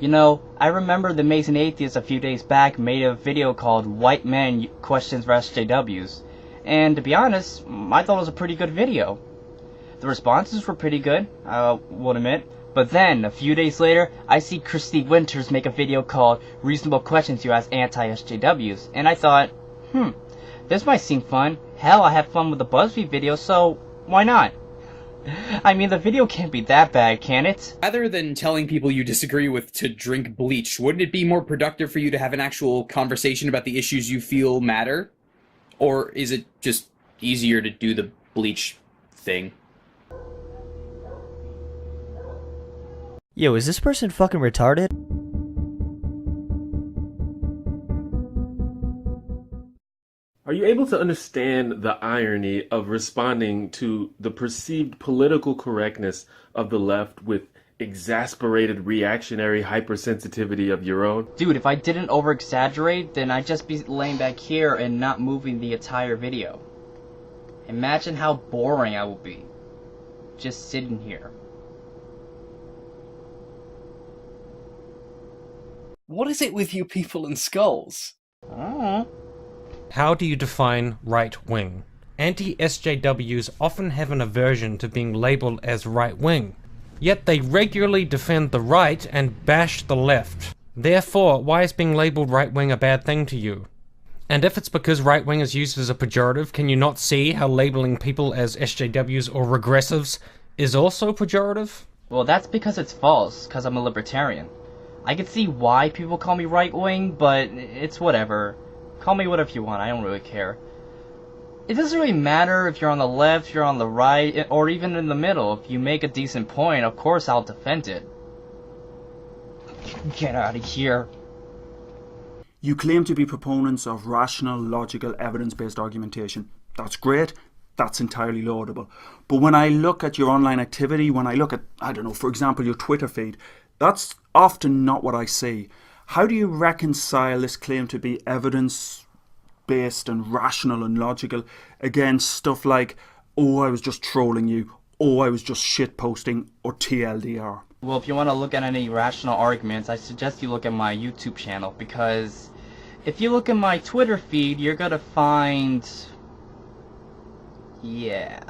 You know, I remember the Amazing Atheist a few days back made a video called White Men Questions for SJWs, and to be honest, I thought it was a pretty good video. The responses were pretty good, I will admit. But then, a few days later, I see Christy Winters make a video called Reasonable Questions You Ask Anti-SJWs, and I thought, this might seem fun. Hell, I had fun with the BuzzFeed video, so why not? I mean, the video can't be that bad, can it? Rather than telling people you disagree with to drink bleach, wouldn't it be more productive for you to have an actual conversation about the issues you feel matter? Or is it just easier to do the bleach thing? Yo, is this person fucking retarded? Are you able to understand the irony of responding to the perceived political correctness of the left with exasperated reactionary hypersensitivity of your own? Dude, if I didn't over-exaggerate, then I'd just be laying back here and not moving the entire video. Imagine how boring I would be. Just sitting here. What is it with you people and skulls? I don't know. How do you define right-wing? Anti-SJWs often have an aversion to being labelled as right-wing, yet they regularly defend the right and bash the left. Therefore, why is being labelled right-wing a bad thing to you? And if it's because right-wing is used as a pejorative, can you not see how labelling people as SJWs or regressives is also pejorative? Well, that's because it's false, because I'm a libertarian. I can see why people call me right-wing, but it's whatever. Call me whatever you want, I don't really care. It doesn't really matter if you're on the left, you're on the right, or even in the middle. If you make a decent point, of course I'll defend it. Get out of here. You claim to be proponents of rational, logical, evidence-based argumentation. That's great. That's entirely laudable. But when I look at your online activity, when I look at, I don't know, for example, your Twitter feed, that's often not what I see. How do you reconcile this claim to be evidence-based and rational and logical against stuff like, oh, I was just trolling you, oh, I was just shitposting, or TLDR? Well, if you want to look at any rational arguments, I suggest you look at my YouTube channel, because if you look at my Twitter feed, you're gonna find... yeah.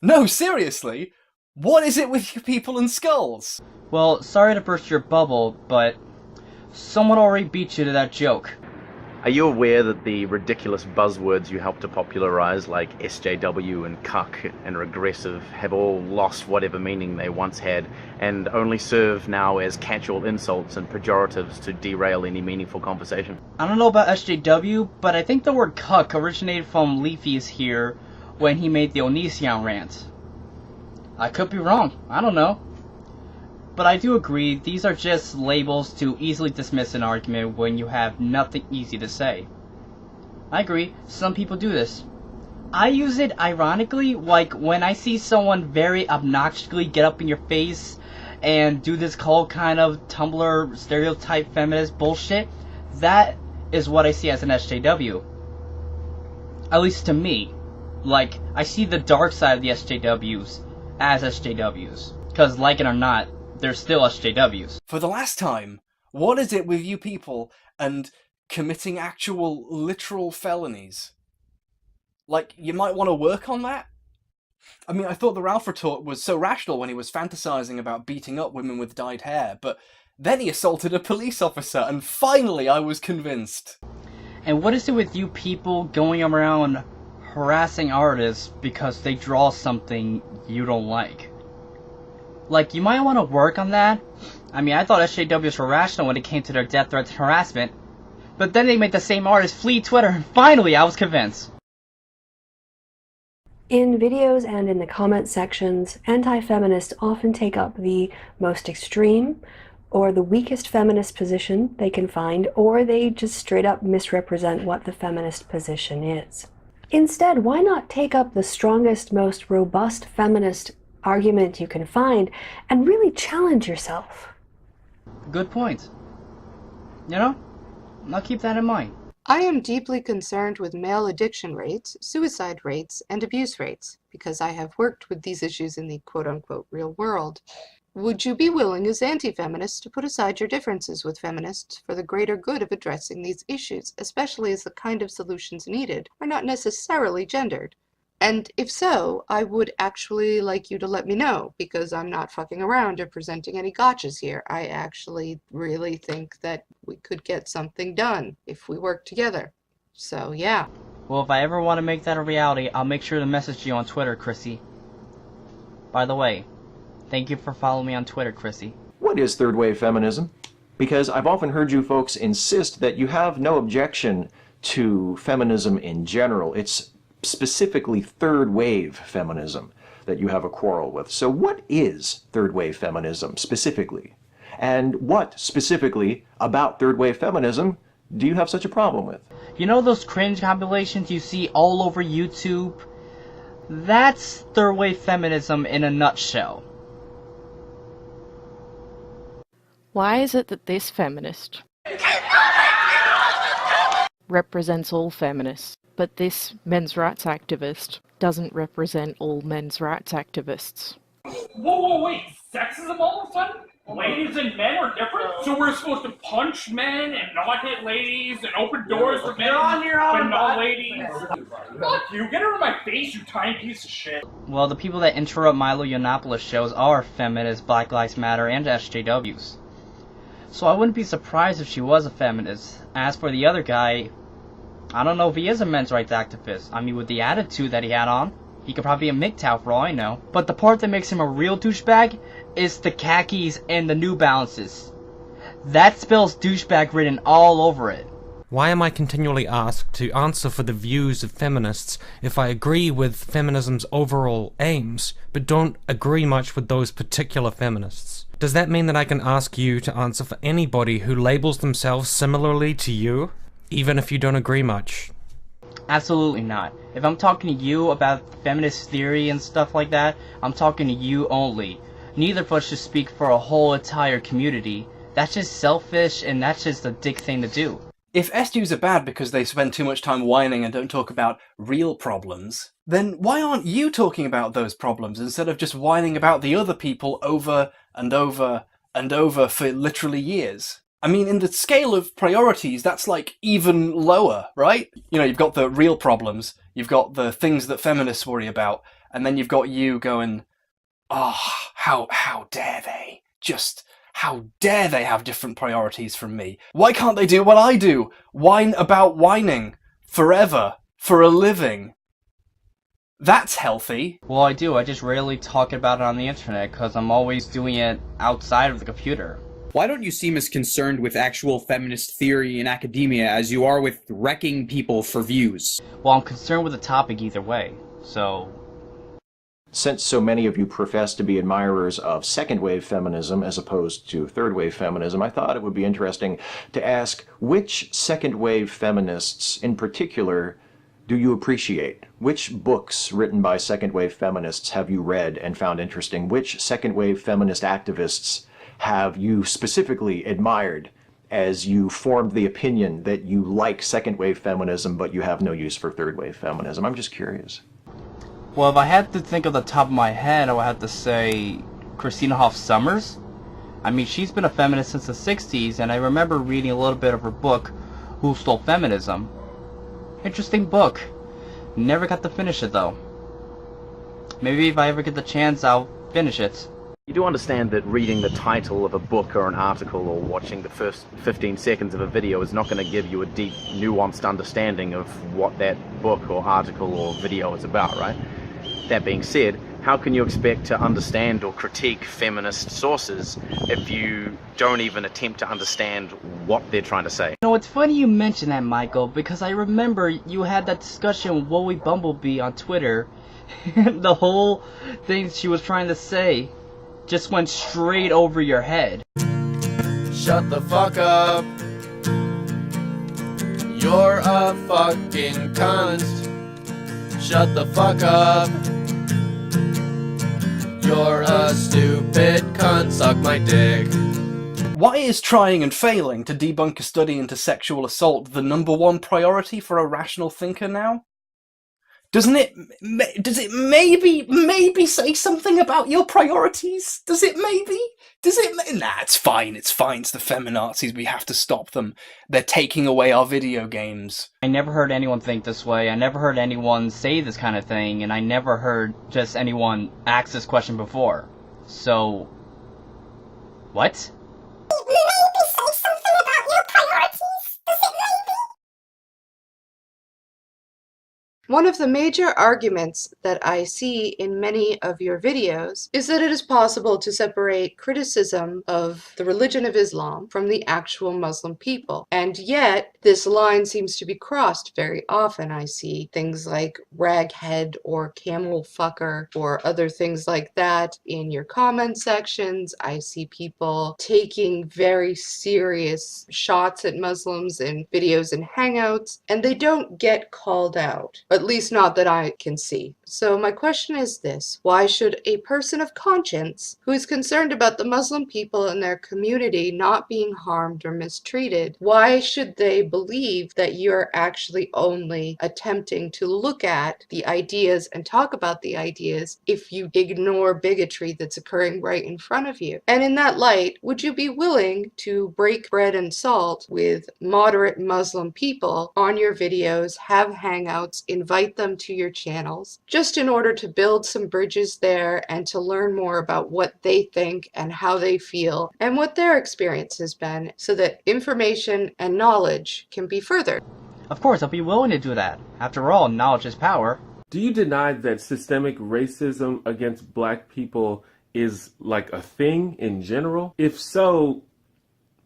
No, seriously? What is it with you people and skulls? Well, sorry to burst your bubble, but someone already beat you to that joke. Are you aware that the ridiculous buzzwords you helped to popularize, like SJW and cuck and regressive, have all lost whatever meaning they once had, and only serve now as catch-all insults and pejoratives to derail any meaningful conversation? I don't know about SJW, but I think the word cuck originated from Leafy's here when he made the Onision rant. I could be wrong, I don't know. But I do agree, these are just labels to easily dismiss an argument when you have nothing easy to say. I agree, some people do this. I use it ironically, like when I see someone very obnoxiously get up in your face and do this whole kind of Tumblr stereotype feminist bullshit. That is what I see as an SJW. At least to me. Like, I see the dark side of the SJWs as SJWs. Because like it or not, they're still SJWs. For the last time, what is it with you people and committing actual, literal felonies? Like, you might want to work on that? I mean, I thought the Ralph retort was so rational when he was fantasizing about beating up women with dyed hair, but then he assaulted a police officer, and finally I was convinced. And what is it with you people going around harassing artists because they draw something you don't like? Like, you might want to work on that. I mean, I thought SJWs were rational when it came to their death threats and harassment. But then they made the same artist flee Twitter, and finally I was convinced. In videos and in the comment sections, anti-feminists often take up the most extreme or the weakest feminist position they can find, or they just straight up misrepresent what the feminist position is. Instead, why not take up the strongest, most robust feminist argument you can find and really challenge yourself? Good point. You know, I'll keep that in mind. I am deeply concerned with male addiction rates, suicide rates, and abuse rates, because I have worked with these issues in the quote-unquote real world. Would you be willing as anti-feminists to put aside your differences with feminists for the greater good of addressing these issues, especially as the kind of solutions needed are not necessarily gendered? And if so, I would actually like you to let me know, because I'm not fucking around or presenting any gotchas here. I actually really think that we could get something done if we work together. So, yeah. Well, if I ever want to make that a reality, I'll make sure to message you on Twitter, Chrissy. By the way, thank you for following me on Twitter, Chrissy. What is third wave feminism? Because I've often heard you folks insist that you have no objection to feminism in general. It's specifically third wave feminism that you have a quarrel with. So what is third wave feminism specifically? And what specifically about third wave feminism do you have such a problem with? You know those cringe compilations you see all over YouTube? That's third wave feminism in a nutshell. Why is it that this feminist represents all feminists, but this men's rights activist doesn't represent all men's rights activists? Whoa, wait, sexism all of a sudden? Ladies and men are different? So we're supposed to punch men and not hit ladies and open doors for men but not ladies? Fuck you, get out of my face, you tiny piece of shit. Well, the people that interrupt Milo Yiannopoulos shows are feminists, Black Lives Matter, and SJWs. So I wouldn't be surprised if she was a feminist. As for the other guy, I don't know if he is a men's rights activist. I mean, with the attitude that he had on, he could probably be a MGTOW for all I know. But the part that makes him a real douchebag is the khakis and the New Balances. That spells douchebag written all over it. Why am I continually asked to answer for the views of feminists if I agree with feminism's overall aims, but don't agree much with those particular feminists? Does that mean that I can ask you to answer for anybody who labels themselves similarly to you, even if you don't agree much? Absolutely not. If I'm talking to you about feminist theory and stuff like that, I'm talking to you only. Neither of us should speak for a whole entire community. That's just selfish, and that's just a dick thing to do. If SJWs are bad because they spend too much time whining and don't talk about real problems, then why aren't you talking about those problems instead of just whining about the other people over and over and over for literally years? I mean, in the scale of priorities, that's like even lower, right? You know, you've got the real problems, you've got the things that feminists worry about, and then you've got you going, oh, how dare they? Just, how dare they have different priorities from me? Why can't they do what I do? Whine about whining forever for a living. That's healthy. Well, I do. I just rarely talk about it on the internet because I'm always doing it outside of the computer. Why don't you seem as concerned with actual feminist theory in academia as you are with wrecking people for views? Well, I'm concerned with the topic either way, so... Since so many of you profess to be admirers of second-wave feminism as opposed to third-wave feminism, I thought it would be interesting to ask which second-wave feminists in particular do you appreciate? Which books written by second-wave feminists have you read and found interesting? Which second-wave feminist activists have you specifically admired as you formed the opinion that you like second-wave feminism but you have no use for third-wave feminism? I'm just curious. Well, if I had to think of the top of my head, I would have to say Christina Hoff Sommers. I mean, she's been a feminist since the 60s, and I remember reading a little bit of her book, Who Stole Feminism? Interesting book. Never got to finish it, though. Maybe if I ever get the chance, I'll finish it. You do understand that reading the title of a book or an article or watching the first 15 seconds of a video is not going to give you a deep, nuanced understanding of what that book or article or video is about, right? That being said, how can you expect to understand or critique feminist sources if you don't even attempt to understand what they're trying to say? You know, it's funny you mention that, Michael, because I remember you had that discussion with Wowie Bumblebee on Twitter. The whole thing she was trying to say just went straight over your head. Shut the fuck up. You're a fucking cunt. Shut the fuck up. You're a stupid cunt, suck my dick. Why is trying and failing to debunk a study into sexual assault the #1 priority for a rational thinker now? Doesn't it? Does it maybe say something about your priorities? Does it maybe? Does it? Nah, it's fine. It's fine. It's the feminazis. We have to stop them. They're taking away our video games. I never heard anyone think this way. I never heard anyone say this kind of thing, and I never heard just anyone ask this question before. So, what? Maybe say something about your priorities? Does it maybe? One of the major arguments that I see in many of your videos is that it is possible to separate criticism of the religion of Islam from the actual Muslim people. And yet, this line seems to be crossed very often. I see things like raghead or camel fucker or other things like that in your comment sections. I see people taking very serious shots at Muslims in videos and hangouts, and they don't get called out. At least not that I can see. So my question is this: why should a person of conscience who is concerned about the Muslim people and their community not being harmed or mistreated, why should they believe that you're actually only attempting to look at the ideas and talk about the ideas if you ignore bigotry that's occurring right in front of you? And in that light, would you be willing to break bread and salt with moderate Muslim people on your videos, have hangouts, invite them to your channels, just in order to build some bridges there and to learn more about what they think and how they feel and what their experience has been, so that information and knowledge can be furthered? Of course, I'll be willing to do that. After all, knowledge is power. Do you deny that systemic racism against black people is like a thing in general? If so,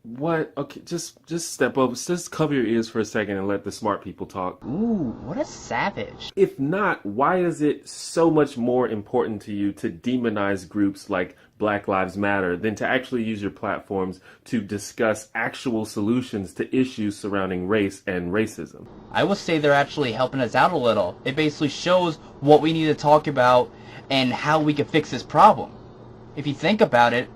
what? Okay, just step up. Just cover your ears for a second and let the smart people talk. Ooh, what a savage. If not, why is it so much more important to you to demonize groups like Black Lives Matter than to actually use your platforms to discuss actual solutions to issues surrounding race and racism? I would say they're actually helping us out a little. It basically shows what we need to talk about and how we can fix this problem. If you think about it,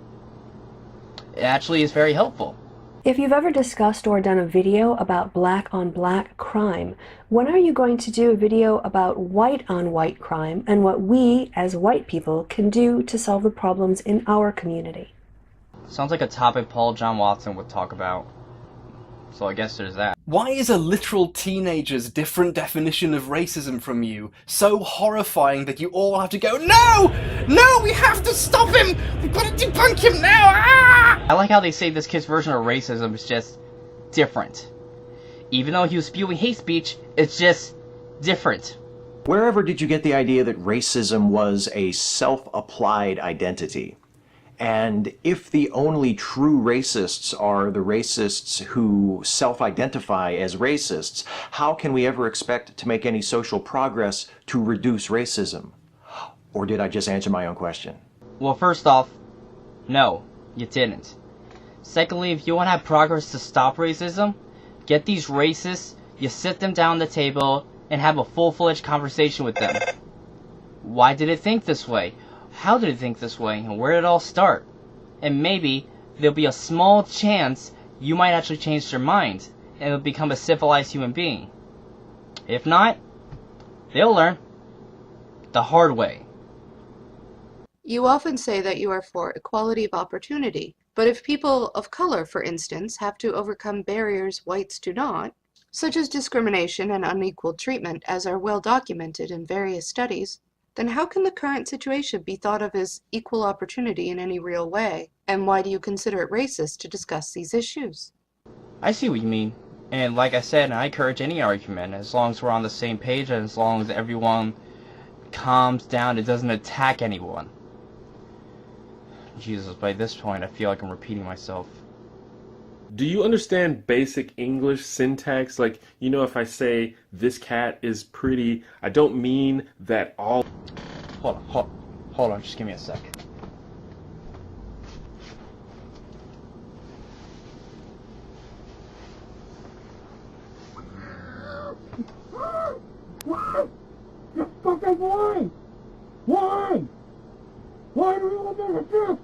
it actually is very helpful. If you've ever discussed or done a video about black on black crime, when are you going to do a video about white on white crime and what we as white people can do to solve the problems in our community? Sounds like a topic Paul John Watson would talk about. So I guess there's that. Why is a literal teenager's different definition of racism from you so horrifying that you all have to go, no! No, we have to stop him! We've got to debunk him now! Ah! I like how they say this kid's version of racism is just different. Even though he was spewing hate speech, it's just different. Wherever did you get the idea that racism was a self-applied identity? And if the only true racists are the racists who self-identify as racists, how can we ever expect to make any social progress to reduce racism? Or did I just answer my own question? Well, first off, no, you didn't. Secondly, if you want to have progress to stop racism, get these racists, you sit them down at the table, and have a full-fledged conversation with them. Why did it think this way? How did it think this way? And where did it all start? And maybe there'll be a small chance you might actually change their mind and will become a civilized human being. If not, they'll learn the hard way. You often say that you are for equality of opportunity, but if people of color, for instance, have to overcome barriers whites do not, such as discrimination and unequal treatment, as are well documented in various studies, then how can the current situation be thought of as equal opportunity in any real way? And why do you consider it racist to discuss these issues? I see what you mean. And like I said, I encourage any argument, as long as we're on the same page and as long as everyone calms down and doesn't attack anyone. Jesus, by this point I feel like I'm repeating myself. Do you understand basic English syntax? Like, you know, if I say, this cat is pretty, I don't mean that all... Hold on, just give me a sec. Why? You're fucking lying! Why? Why do you want to do this?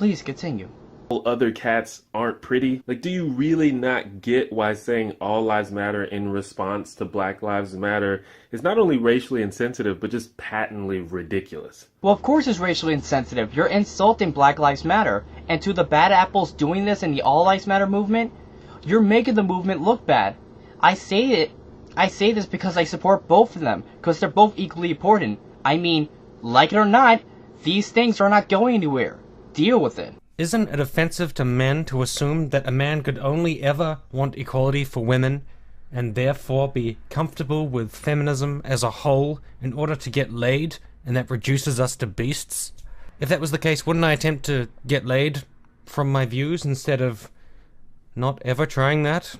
Please continue. Other cats aren't pretty. Like, do you really not get why saying all lives matter in response to Black Lives Matter is not only racially insensitive, but just patently ridiculous? Well, of course it's racially insensitive. You're insulting Black Lives Matter. And to the bad apples doing this in the All Lives Matter movement, you're making the movement look bad. I say this because I support both of them, because they're both equally important. I mean, like it or not, these things are not going anywhere. Deal with it. Isn't it offensive to men to assume that a man could only ever want equality for women, and therefore be comfortable with feminism as a whole in order to get laid, and that reduces us to beasts? If that was the case, wouldn't I attempt to get laid from my views instead of not ever trying that?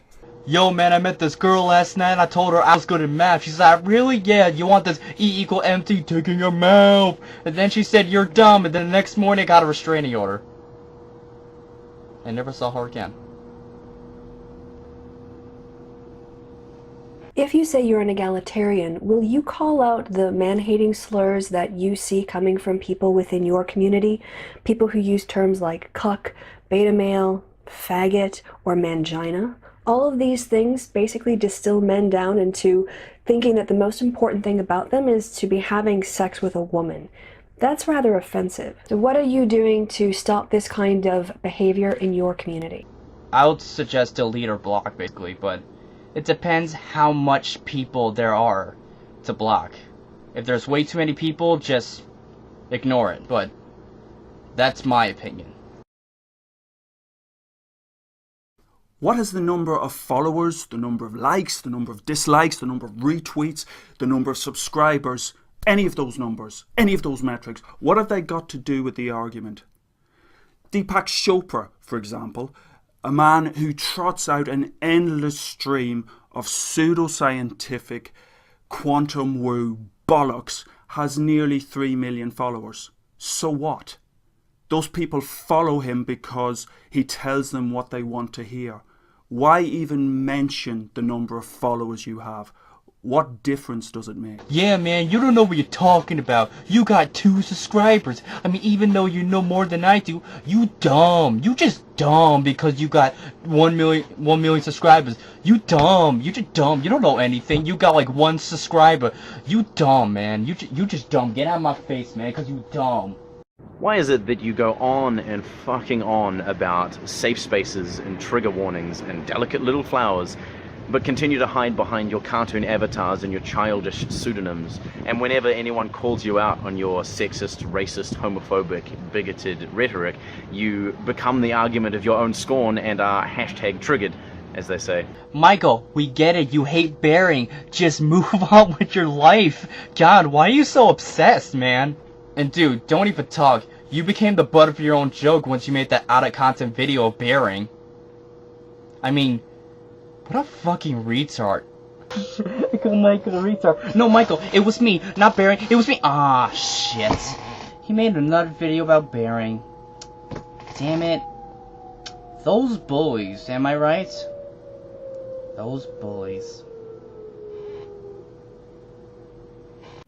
Yo, man, I met this girl last night and I told her I was good at math. She's like, really? Yeah, you want this E equal MC taking your mouth. And then she said, you're dumb. And then the next morning I got a restraining order. I never saw her again. If you say you're an egalitarian, will you call out the man-hating slurs that you see coming from people within your community? People who use terms like cuck, beta male, faggot, or mangina? All of these things basically distill men down into thinking that the most important thing about them is to be having sex with a woman. That's rather offensive. So what are you doing to stop this kind of behavior in your community? I would suggest delete or block, basically, but it depends how much people there are to block. If there's way too many people, just ignore it, but that's my opinion. What is the number of followers, the number of likes, the number of dislikes, the number of retweets, the number of subscribers, any of those numbers, any of those metrics, what have they got to do with the argument? Deepak Chopra, for example, a man who trots out an endless stream of pseudoscientific quantum woo bollocks, has nearly 3 million followers. So what? Those people follow him because he tells them what they want to hear. Why even mention the number of followers you have? What difference does it make? Yeah, man, you don't know what you're talking about. You got 2 subscribers. I mean, even though you know more than I do, you dumb. You just dumb because you got 1 million subscribers. You dumb. You just dumb. You don't know anything. You got like 1 subscriber. You dumb, man. You just dumb. Get out of my face, man, because you dumb. Why is it that you go on and fucking on about safe spaces and trigger warnings and delicate little flowers, but continue to hide behind your cartoon avatars and your childish pseudonyms, and whenever anyone calls you out on your sexist, racist, homophobic, bigoted rhetoric, you become the argument of your own scorn and are hashtag triggered, as they say. Michael, we get it. You hate bearing. Just move on with your life. God, why are you so obsessed, man? And dude, don't even talk. You became the butt of your own joke once you made that out-of-content video of bearing. I mean, what a fucking retard. I call Michael a retard. No, Michael, it was me, not bearing. It was me. Ah, shit. He made another video about bearing. Damn it. Those bullies, am I right? Those bullies.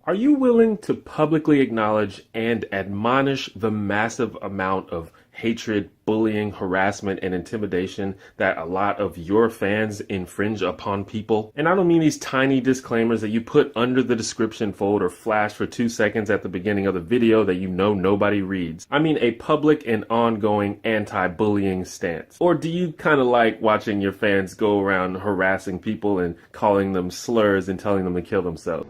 Are you willing to publicly acknowledge and admonish the massive amount of hatred, bullying, harassment, and intimidation that a lot of your fans infringe upon people? And I don't mean these tiny disclaimers that you put under the description fold or flash for 2 seconds at the beginning of the video that you know nobody reads. I mean a public and ongoing anti-bullying stance. Or do you kind of like watching your fans go around harassing people and calling them slurs and telling them to kill themselves?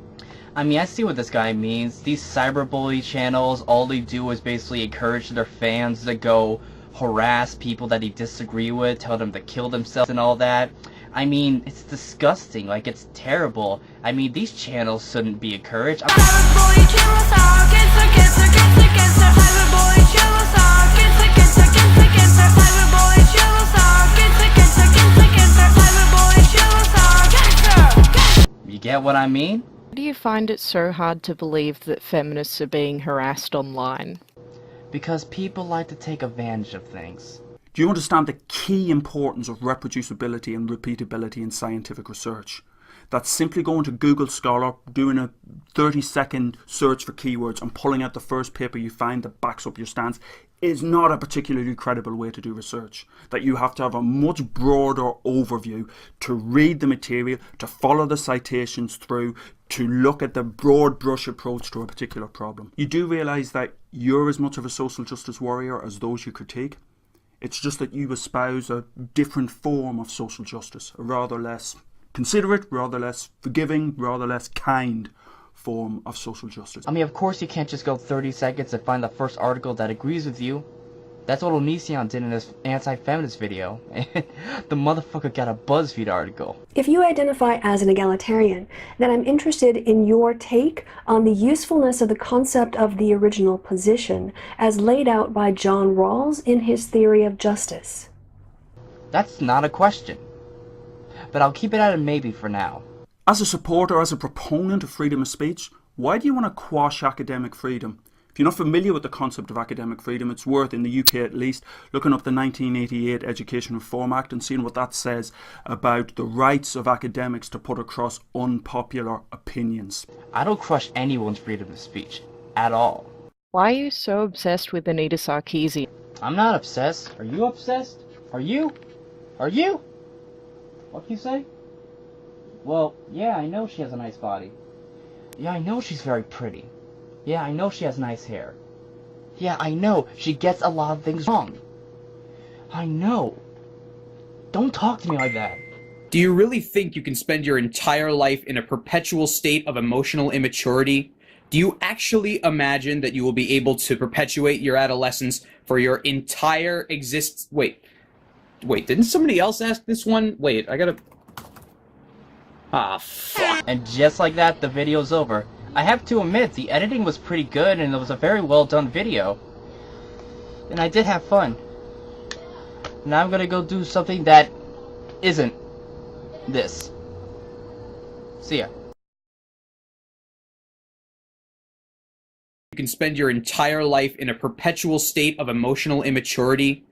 I mean, I see what this guy means. These cyberbully channels, all they do is basically encourage their fans to go harass people that they disagree with, tell them to kill themselves and all that. I mean, it's disgusting. Like, it's terrible. I mean, these channels shouldn't be encouraged. You get what I mean? Why do you find it so hard to believe that feminists are being harassed online? Because people like to take advantage of things. Do you understand the key importance of reproducibility and repeatability in scientific research? That simply going to Google Scholar, doing a 30-second search for keywords and pulling out the first paper you find that backs up your stance is not a particularly credible way to do research. That you have to have a much broader overview to read the material, to follow the citations through, to look at the broad brush approach to a particular problem. You do realise that you're as much of a social justice warrior as those you critique. It's just that you espouse a different form of social justice, a rather less considerate, rather less forgiving, rather less kind form of social justice. I mean, of course you can't just go 30 seconds and find the first article that agrees with you. That's what Onision did in his anti-feminist video. The motherfucker got a BuzzFeed article. If you identify as an egalitarian, then I'm interested in your take on the usefulness of the concept of the original position as laid out by John Rawls in his theory of justice. That's not a question. But I'll keep it at a maybe for now. As a supporter, as a proponent of freedom of speech, why do you want to quash academic freedom? If you're not familiar with the concept of academic freedom, it's worth, in the UK at least, looking up the 1988 Education Reform Act and seeing what that says about the rights of academics to put across unpopular opinions. I don't crush anyone's freedom of speech. At all. Why are you so obsessed with Anita Sarkeesian? I'm not obsessed. Are you obsessed? Are you? Are you? What do you say? Well, yeah, I know she has a nice body. Yeah, I know she's very pretty. Yeah, I know she has nice hair. Yeah, I know she gets a lot of things wrong. I know. Don't talk to me like that. Do you really think you can spend your entire life in a perpetual state of emotional immaturity? Do you actually imagine that you will be able to perpetuate your adolescence for your entire existence? Wait, didn't somebody else ask this one? Wait, I gotta... Ah, fuck. And just like that, the video's over. I have to admit, the editing was pretty good and it was a very well done video. And I did have fun. Now I'm gonna go do something that isn't this. See ya. You can spend your entire life in a perpetual state of emotional immaturity.